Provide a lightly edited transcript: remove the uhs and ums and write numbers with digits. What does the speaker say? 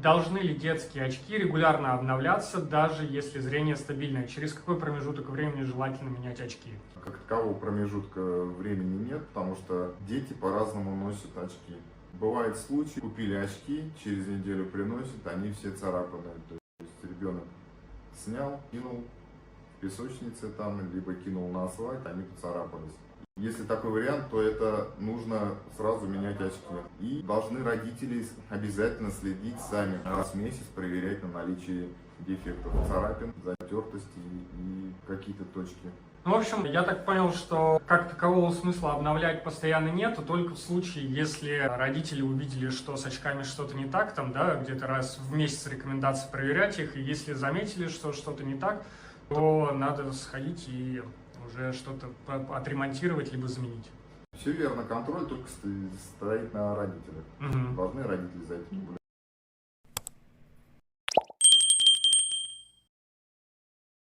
Должны ли детские очки регулярно обновляться, даже если зрение стабильное? Через какой промежуток времени желательно менять очки? Как такового промежутка времени нет, потому что дети по-разному носят очки. Бывает случай, купили очки, через неделю приносят, они все царапанные. То есть ребенок снял, кинул в песочнице там, либо кинул на асфальт, они поцарапались. Если такой вариант, то это нужно сразу менять очки. И должны родители обязательно следить сами, раз в месяц проверять на наличие дефектов, царапин, затертости и какие-то точки. Ну, в общем, я так понял, что как такового смысла обновлять постоянно нету, только в случае, если родители увидели, что с очками что-то не так, там, да, где-то раз в месяц рекомендация проверять их, и если заметили, что что-то не так, то надо сходить и уже что-то отремонтировать, либо заменить. Все верно, контроль только стоит на родителях. Должны родители за этим наблюдать.